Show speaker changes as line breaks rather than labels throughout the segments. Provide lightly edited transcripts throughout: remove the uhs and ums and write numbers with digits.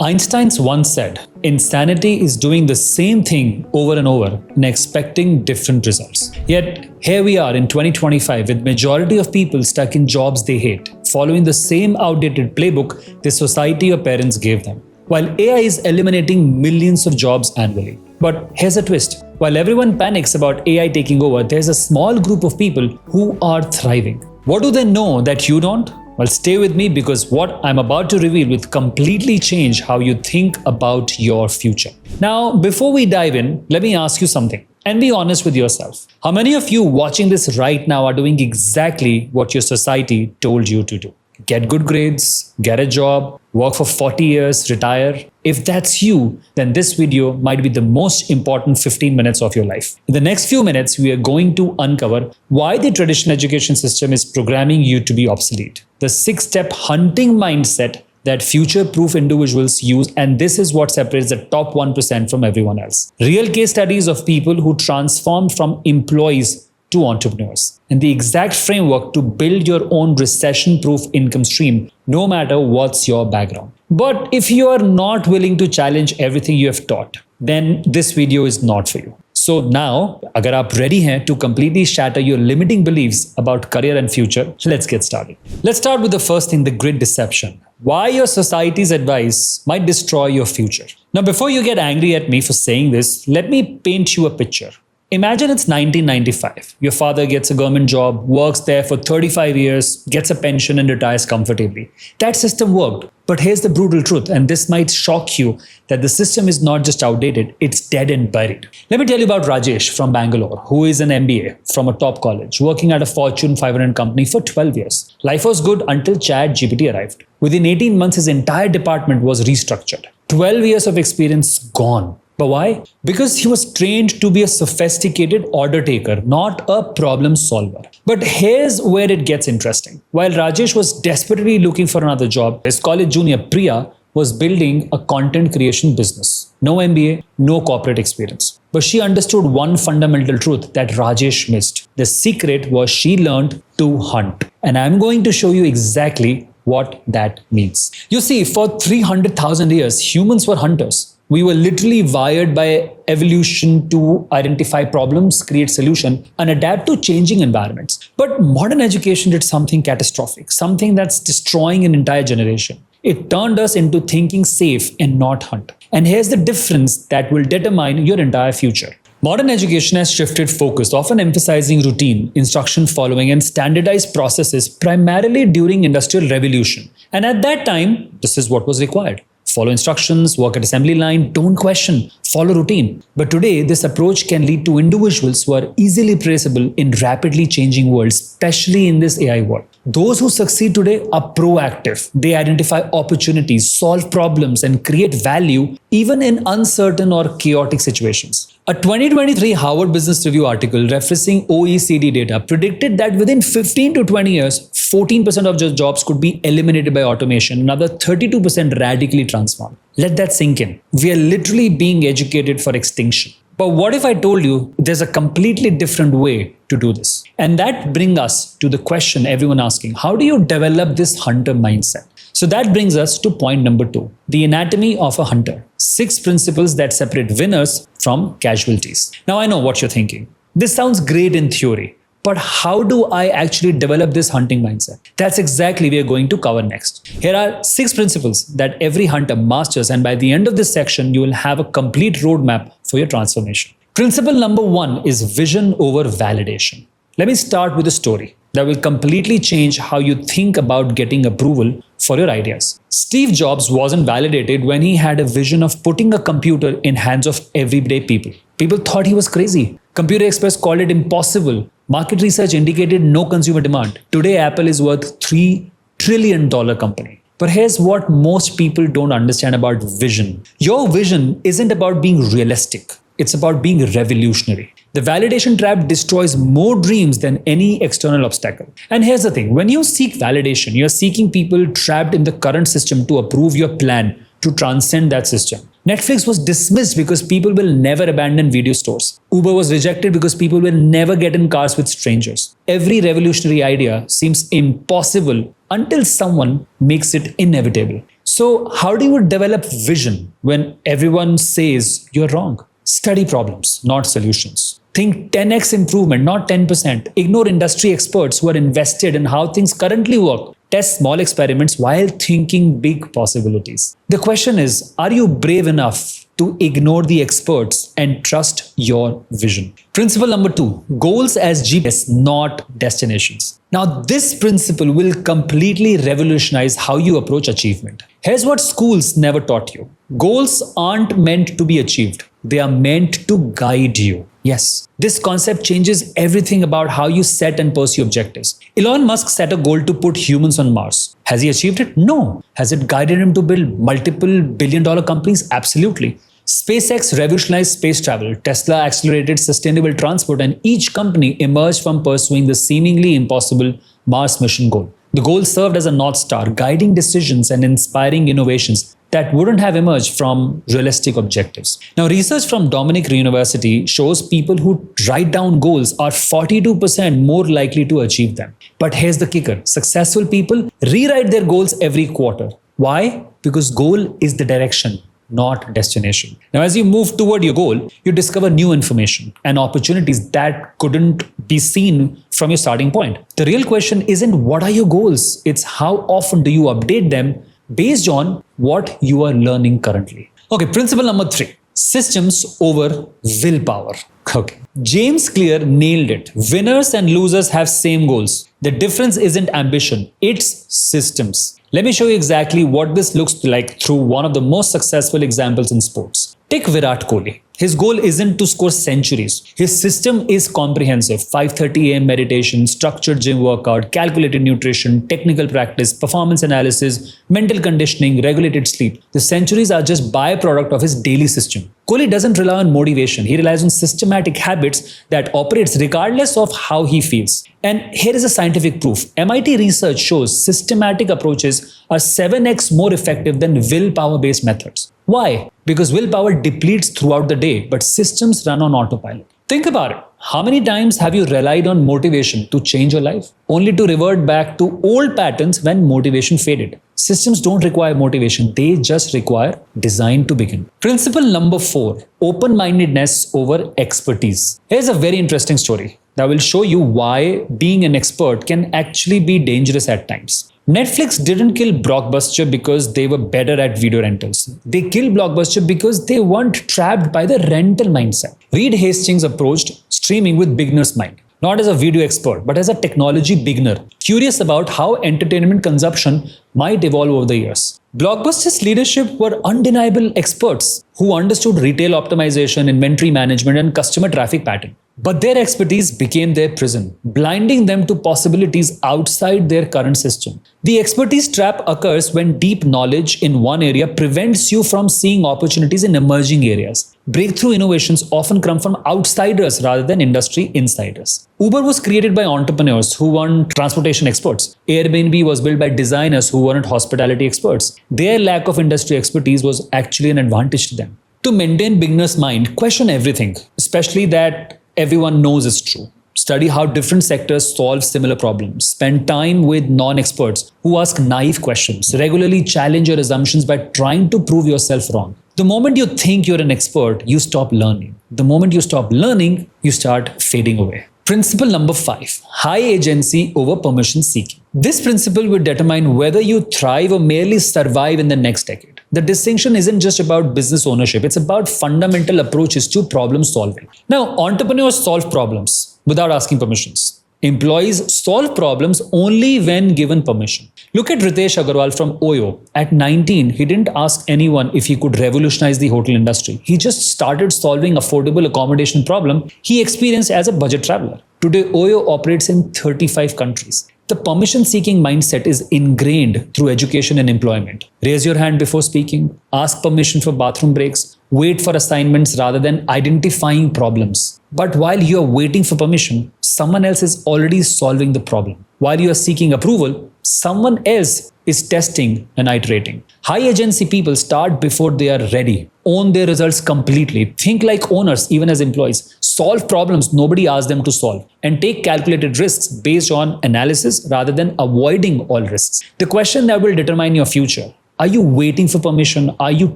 Einstein's once said, insanity is doing the same thing over and over and expecting different results. Yet, here we are in 2025 with majority of people stuck in jobs they hate, following the same outdated playbook the society or parents gave them. While AI is eliminating millions of jobs annually. But here's a twist. While everyone panics about AI taking over, there's a small group of people who are thriving. What do they know that you don't? Well, stay with me because what I'm about to reveal will completely change how you think about your future. Now, before we dive in, let me ask you something and be honest with yourself. How many of you watching this right now are doing exactly what your society told you to do? Get good grades, get a job, work for 40 years, retire. If that's you, then this video might be the most important 15 minutes of your life. In the next few minutes, we are going to uncover why the traditional education system is programming you to be obsolete. The 6-step hunting mindset that future-proof individuals use, and this is what separates the top 1% from everyone else. Real case studies of people who transformed from employees to entrepreneurs, and the exact framework to build your own recession-proof income stream, no matter what's your background. But if you are not willing to challenge everything you have taught, then this video is not for you. So now, agar aap ready hain to completely shatter your limiting beliefs about career and future, let's get started. Let's start with the first thing, the great deception. Why your society's advice might destroy your future. Now, before you get angry at me for saying this, let me paint you a picture. Imagine it's 1995. Your father gets a government job, works there for 35 years, gets a pension and retires comfortably. That system worked. But here's the brutal truth, and this might shock you, that the system is not just outdated, it's dead and buried. Let me tell you about Rajesh from Bangalore, who is an MBA from a top college, working at a Fortune 500 company for 12 years. Life was good until ChatGPT arrived. Within 18 months, his entire department was restructured. 12 years of experience gone. But why? Because he was trained to be a sophisticated order taker, not a problem solver. But here's where it gets interesting. While Rajesh was desperately looking for another job, his college junior Priya was building a content creation business. No MBA, no corporate experience. But she understood one fundamental truth that Rajesh missed. The secret was she learned to hunt. And I'm going to show you exactly what that means. You see, for 300,000 years, humans were hunters. We were literally wired by evolution to identify problems, create solutions, and adapt to changing environments. But modern education did something catastrophic, something that's destroying an entire generation. It turned us into thinking safe and not hunt. And here's the difference that will determine your entire future. Modern education has shifted focus, often emphasizing routine, instruction following, and standardized processes primarily during Industrial Revolution. And at that time, this is what was required. Follow instructions, work at assembly line, don't question, follow routine. But today, this approach can lead to individuals who are easily traceable in rapidly changing worlds, especially in this AI world. Those who succeed today are proactive. They identify opportunities, solve problems, and create value even in uncertain or chaotic situations. A 2023 Harvard Business Review article referencing OECD data predicted that within 15 to 20 years, 14% of jobs could be eliminated by automation, another 32% radically transformed. Let that sink in. We are literally being educated for extinction. But what if I told you there's a completely different way to do this? And that brings us to the question everyone asking, how do you develop this hunter mindset? So that brings us to point number 2, the anatomy of a hunter. 6 principles that separate winners from casualties. Now I know what you're thinking. This sounds great in theory, but how do I actually develop this hunting mindset? That's exactly what we are going to cover next. Here are 6 principles that every hunter masters, and by the end of this section, you will have a complete roadmap for your transformation. Principle number 1 is vision over validation. Let me start with a story that will completely change how you think about getting approval for your ideas. Steve Jobs wasn't validated when he had a vision of putting a computer in hands of everyday people. People thought he was crazy. Computer experts called it impossible. Market research indicated no consumer demand. Today, Apple is worth $3 trillion company. But here's what most people don't understand about vision. Your vision isn't about being realistic. It's about being revolutionary. The validation trap destroys more dreams than any external obstacle. And here's the thing, when you seek validation, you're seeking people trapped in the current system to approve your plan to transcend that system. Netflix was dismissed because people will never abandon video stores. Uber was rejected because people will never get in cars with strangers. Every revolutionary idea seems impossible until someone makes it inevitable. So how do you develop vision when everyone says you're wrong? Study problems, not solutions. Think 10x improvement, not 10%. Ignore industry experts who are invested in how things currently work. Test small experiments while thinking big possibilities. The question is, are you brave enough to ignore the experts and trust your vision? Principle number 2, goals as GPS, not destinations. Now, this principle will completely revolutionize how you approach achievement. Here's what schools never taught you. Goals aren't meant to be achieved. They are meant to guide you. Yes, this concept changes everything about how you set and pursue objectives. Elon Musk set a goal to put humans on Mars. Has he achieved it? No. Has it guided him to build multiple billion-dollar companies? Absolutely. SpaceX revolutionized space travel, Tesla accelerated sustainable transport, and each company emerged from pursuing the seemingly impossible Mars mission goal. The goal served as a North Star, guiding decisions and inspiring innovations that wouldn't have emerged from realistic objectives. Now, research from Dominic University shows people who write down goals are 42% more likely to achieve them. But here's the kicker. Successful people rewrite their goals every quarter. Why? Because goal is the direction, not destination. Now, as you move toward your goal, you discover new information and opportunities that couldn't be seen from your starting point. The real question isn't what are your goals? It's how often do you update them based on what you are learning currently. Okay, principle number 3, systems over willpower. Okay. James Clear nailed it. Winners and losers have same goals. The difference isn't ambition, it's systems. Let me show you exactly what this looks like through one of the most successful examples in sports. Take Virat Kohli. His goal isn't to score centuries. His system is comprehensive. 5:30 a.m. meditation, structured gym workout, calculated nutrition, technical practice, performance analysis, mental conditioning, regulated sleep. The centuries are just byproduct of his daily system. Kohli doesn't rely on motivation. He relies on systematic habits that operates regardless of how he feels. And here is a scientific proof. MIT research shows systematic approaches are 7x more effective than willpower-based methods. Why? Because willpower depletes throughout the day, but systems run on autopilot. Think about it. How many times have you relied on motivation to change your life, only to revert back to old patterns when motivation faded? Systems don't require motivation. They just require design to begin. Principle number 4, open-mindedness over expertise. Here's a very interesting story that will show you why being an expert can actually be dangerous at times. Netflix didn't kill Blockbuster because they were better at video rentals. They killed Blockbuster because they weren't trapped by the rental mindset. Reed Hastings approached streaming with beginner's mind, not as a video expert, but as a technology beginner, curious about how entertainment consumption might evolve over the years. Blockbuster's leadership were undeniable experts who understood retail optimization, inventory management, and customer traffic pattern. But their expertise became their prison, blinding them to possibilities outside their current system. The expertise trap occurs when deep knowledge in one area prevents you from seeing opportunities in emerging areas. Breakthrough innovations often come from outsiders rather than industry insiders. Uber was created by entrepreneurs who weren't transportation experts. Airbnb was built by designers who weren't hospitality experts. Their lack of industry expertise was actually an advantage to them. To maintain beginner's mind, question everything, especially that everyone knows is true. Study how different sectors solve similar problems. Spend time with non-experts who ask naive questions. Regularly challenge your assumptions by trying to prove yourself wrong. The moment you think you're an expert, you stop learning. The moment you stop learning, you start fading away. Principle number 5, high agency over permission seeking. This principle will determine whether you thrive or merely survive in the next decade. The distinction isn't just about business ownership, it's about fundamental approaches to problem solving. Now, entrepreneurs solve problems without asking permissions. Employees solve problems only when given permission. Look at Ritesh Agarwal from Oyo. At 19, he didn't ask anyone if he could revolutionize the hotel industry. He just started solving affordable accommodation problem he experienced as a budget traveler. Today, Oyo operates in 35 countries. The permission-seeking mindset is ingrained through education and employment. Raise your hand before speaking, ask permission for bathroom breaks, wait for assignments rather than identifying problems. But while you are waiting for permission, someone else is already solving the problem. While you are seeking approval, someone else is testing and iterating. High agency people start before they are ready. Own their results completely. Think like owners, even as employees. Solve problems nobody asked them to solve. And take calculated risks based on analysis rather than avoiding all risks. The question that will determine your future Are you waiting for permission? Are you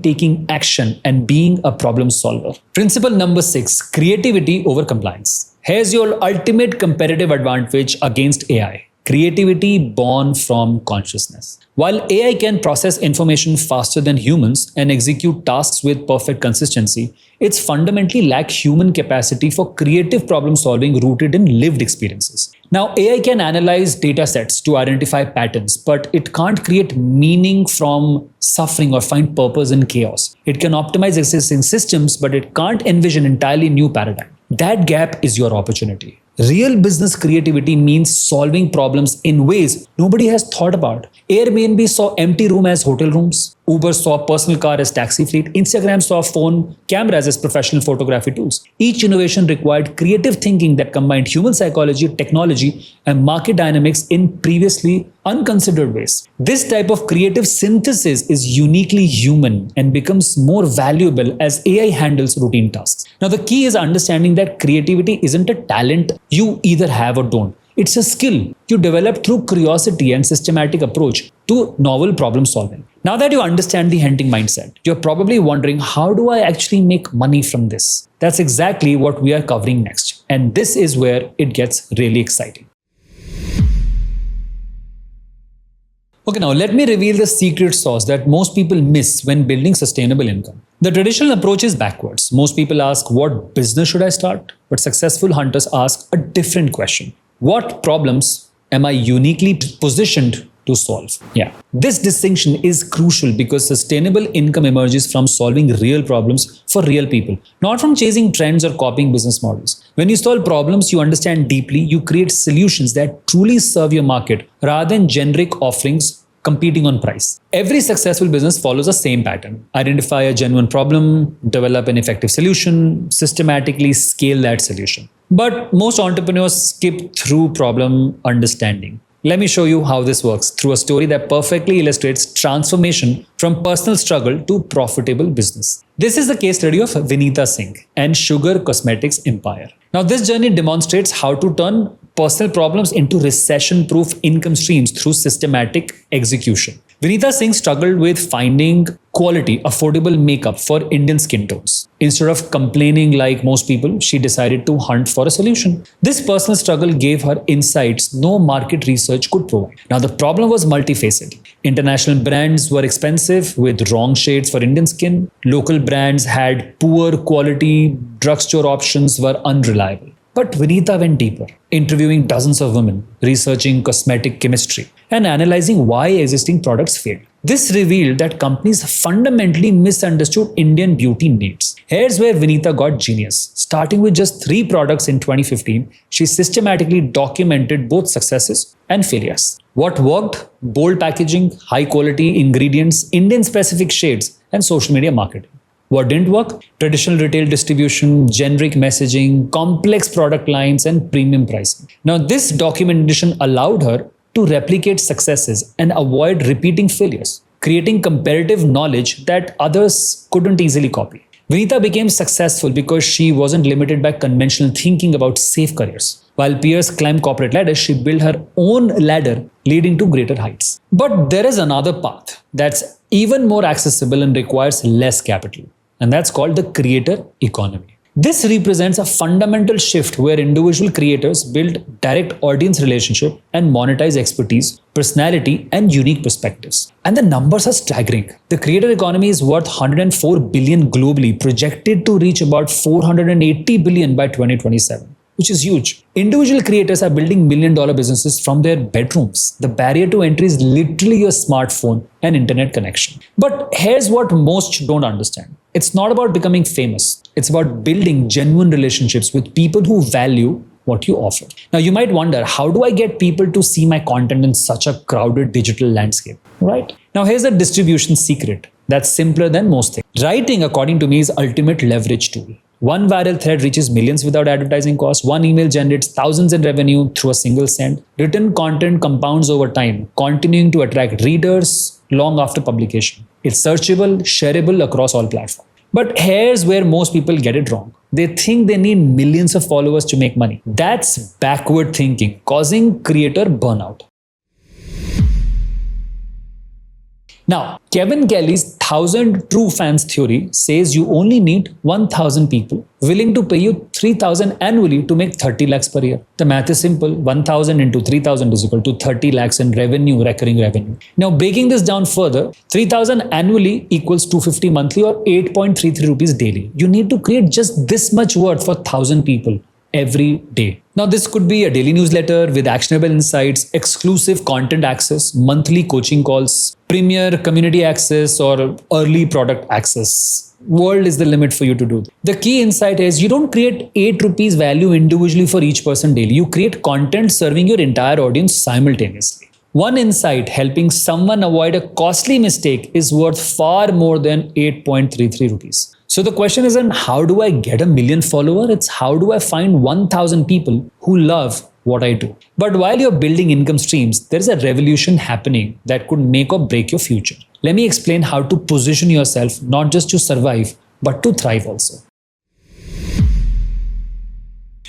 taking action and being a problem solver? Principle number 6, creativity over compliance. Here's your ultimate competitive advantage against AI. Creativity born from consciousness. While AI can process information faster than humans and execute tasks with perfect consistency, it's fundamentally lacks human capacity for creative problem solving rooted in lived experiences. Now, AI can analyze data sets to identify patterns, but it can't create meaning from suffering or find purpose in chaos. It can optimize existing systems, but it can't envision entirely new paradigm. That gap is your opportunity. Real business creativity means solving problems in ways nobody has thought about. Airbnb saw empty room as hotel rooms. Uber saw personal car as taxi fleet. Instagram saw phone cameras as professional photography tools. Each innovation required creative thinking that combined human psychology, technology, and market dynamics in previously unconsidered ways. This type of creative synthesis is uniquely human and becomes more valuable as AI handles routine tasks. Now, the key is understanding that creativity isn't a talent you either have or don't. It's a skill you develop through curiosity and systematic approach to novel problem solving. Now that you understand the hunting mindset, you're probably wondering, how do I actually make money from this? That's exactly what we are covering next. And this is where it gets really exciting. Okay, now let me reveal the secret sauce that most people miss when building sustainable income. The traditional approach is backwards. Most people ask, what business should I start? But successful hunters ask a different question. What problems am I uniquely positioned to solve? Yeah. This distinction is crucial because sustainable income emerges from solving real problems for real people, not from chasing trends or copying business models. When you solve problems you understand deeply, you create solutions that truly serve your market rather than generic offerings competing on price. Every successful business follows the same pattern. Identify a genuine problem, develop an effective solution, systematically scale that solution. But most entrepreneurs skip through problem understanding. Let me show you how this works through a story that perfectly illustrates transformation from personal struggle to profitable business. This is the case study of Vinita Singh and Sugar Cosmetics Empire. Now, this journey demonstrates how to turn personal problems into recession-proof income streams through systematic execution. Vinita Singh struggled with finding quality, affordable makeup for Indian skin tones. Instead of complaining like most people, she decided to hunt for a solution. This personal struggle gave her insights no market research could provide. Now, the problem was multifaceted. International brands were expensive with wrong shades for Indian skin. Local brands had poor quality. Drugstore options were unreliable. But Vinita went deeper, interviewing dozens of women, researching cosmetic chemistry, and analyzing why existing products failed. This revealed that companies fundamentally misunderstood Indian beauty needs. Here's where Vinita got genius. Starting with just 3 products in 2015, she systematically documented both successes and failures. What worked? Bold packaging, high quality ingredients, Indian specific shades, and social media marketing. What didn't work? Traditional retail distribution, generic messaging, complex product lines, and premium pricing. Now, this documentation allowed her to replicate successes and avoid repeating failures, creating comparative knowledge that others couldn't easily copy. Vinita became successful because she wasn't limited by conventional thinking about safe careers. While peers climbed corporate ladders, she built her own ladder leading to greater heights. But there is another path that's even more accessible and requires less capital. And that's called the creator economy. This represents a fundamental shift where individual creators build direct audience relationship and monetize expertise, personality, and unique perspectives. And the numbers are staggering. The creator economy is worth 104 billion globally, projected to reach about 480 billion by 2027. Which is huge. Individual creators are building million-dollar businesses from their bedrooms. The barrier to entry is literally your smartphone and internet connection. But here's what most don't understand. It's not about becoming famous. It's about building genuine relationships with people who value what you offer. Now, you might wonder, how do I get people to see my content in such a crowded digital landscape? Right? Now, here's the distribution secret that's simpler than most things. Writing, according to me, is ultimate leverage tool. One viral thread reaches millions without advertising costs. One email generates thousands in revenue through a single send. Written content compounds over time, continuing to attract readers long after publication. It's searchable, shareable across all platforms. But here's where most people get it wrong. They think they need millions of followers to make money. That's backward thinking, causing creator burnout. Now, Kevin Kelly's 1000 true fans theory says you only need 1000 people willing to pay you 3000 annually to make 30 lakhs per year. The math is simple. 1000 into 3000 is equal to 30 lakhs in revenue, recurring revenue. Now, breaking this down further, 3000 annually equals 250 monthly or 8.33 rupees daily. You need to create just this much worth for 1000 people every day. Now, this could be a daily newsletter with actionable insights, exclusive content access, monthly coaching calls, premier community access, or early product access. World is the limit for you to do. The key insight is you don't create 8 rupees value individually for each person daily. You create content serving your entire audience simultaneously. One insight helping someone avoid a costly mistake is worth far more than 8.33 rupees. So the question isn't how do I get a million followers? It's how do I find 1000 people who love what I do? But while you're building income streams, there's a revolution happening that could make or break your future. Let me explain how to position yourself not just to survive, but to thrive also.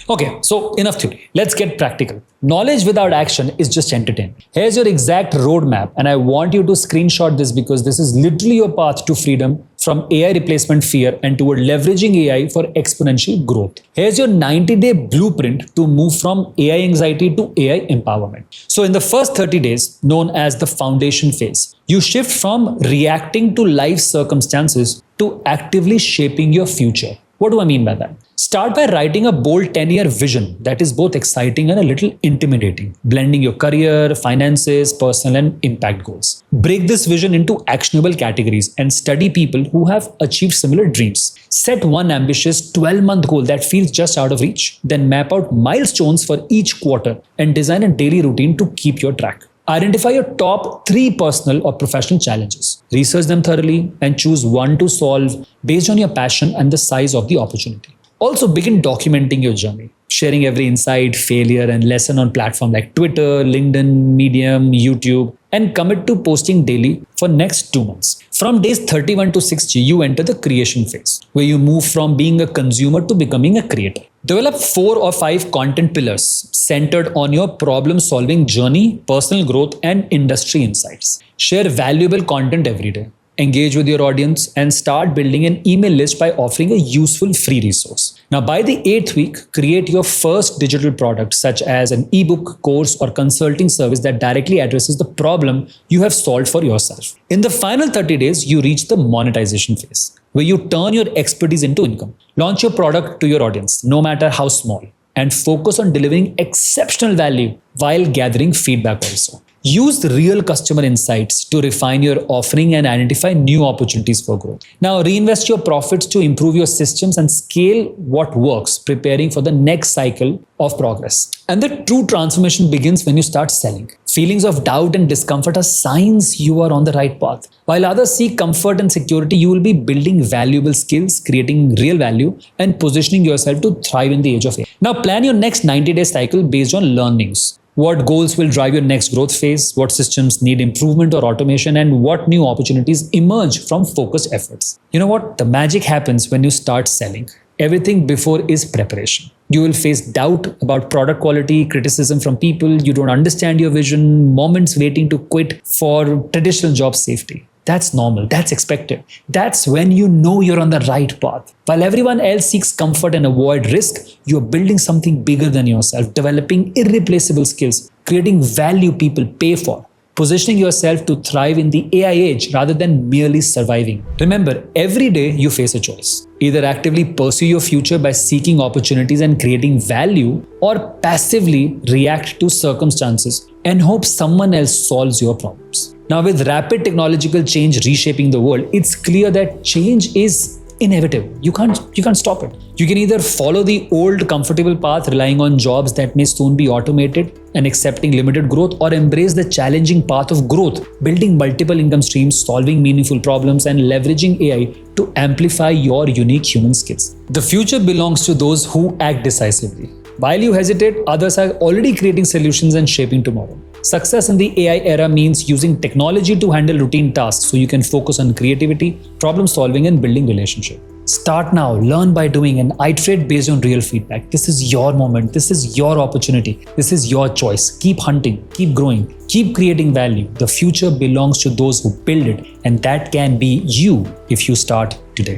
Okay, so enough theory. Let's get practical. Knowledge without action is just entertainment. Here's your exact roadmap, and I want you to screenshot this because this is literally your path to freedom from AI replacement fear and toward leveraging AI for exponential growth. Here's your 90-day blueprint to move from AI anxiety to AI empowerment. So in the first 30 days, known as the foundation phase, you shift from reacting to life circumstances to actively shaping your future. What do I mean by that? Start by writing a bold 10-year vision that is both exciting and a little intimidating, blending your career, finances, personal and impact goals. Break this vision into actionable categories and study people who have achieved similar dreams. Set one ambitious 12-month goal that feels just out of reach. Then map out milestones for each quarter and design a daily routine to keep your track. Identify your top 3 personal or professional challenges. Research them thoroughly and choose one to solve based on your passion and the size of the opportunity. Also begin documenting your journey, sharing every insight, failure, and lesson on platforms like Twitter, LinkedIn, Medium, YouTube, and commit to posting daily for next 2 months. From days 31 to 60, you enter the creation phase, where you move from being a consumer to becoming a creator. Develop 4 or 5 content pillars centered on your problem-solving journey, personal growth, and industry insights. Share valuable content every day. Engage with your audience and start building an email list by offering a useful free resource. Now, by the 8th week, create your first digital product, such as an ebook, course, or consulting service that directly addresses the problem you have solved for yourself. In the final 30 days, you reach the monetization phase, where you turn your expertise into income. Launch your product to your audience, no matter how small, and focus on delivering exceptional value while gathering feedback also. Use the real customer insights to refine your offering and identify new opportunities for growth. Now, reinvest your profits to improve your systems and scale what works, preparing for the next cycle of progress. And the true transformation begins when you start selling. Feelings of doubt and discomfort are signs you are on the right path. While others seek comfort and security, you will be building valuable skills, creating real value, and positioning yourself to thrive in the age of AI. Now, plan your next 90-day cycle based on learnings. What goals will drive your next growth phase? What systems need improvement or automation? And what new opportunities emerge from focused efforts? You know what? The magic happens when you start selling. Everything before is preparation. You will face doubt about product quality, criticism from people, you don't understand your vision, moments waiting to quit for traditional job safety. That's normal. That's expected. That's when you know you're on the right path. While everyone else seeks comfort and avoid risk, you're building something bigger than yourself, developing irreplaceable skills, creating value people pay for, positioning yourself to thrive in the AI age rather than merely surviving. Remember, every day you face a choice. Either actively pursue your future by seeking opportunities and creating value, or passively react to circumstances and hope someone else solves your problems. Now, with rapid technological change reshaping the world, it's clear that change is inevitable. You can't stop it. You can either follow the old comfortable path, relying on jobs that may soon be automated and accepting limited growth, or embrace the challenging path of growth, building multiple income streams, solving meaningful problems, and leveraging AI to amplify your unique human skills. The future belongs to those who act decisively. While you hesitate, others are already creating solutions and shaping tomorrow. Success in the AI era means using technology to handle routine tasks so you can focus on creativity, problem solving, and building relationships. Start now, learn by doing, and iterate based on real feedback. This is your moment. This is your opportunity. This is your choice. Keep hunting, keep growing, keep creating value. The future belongs to those who build it, and that can be you if you start today.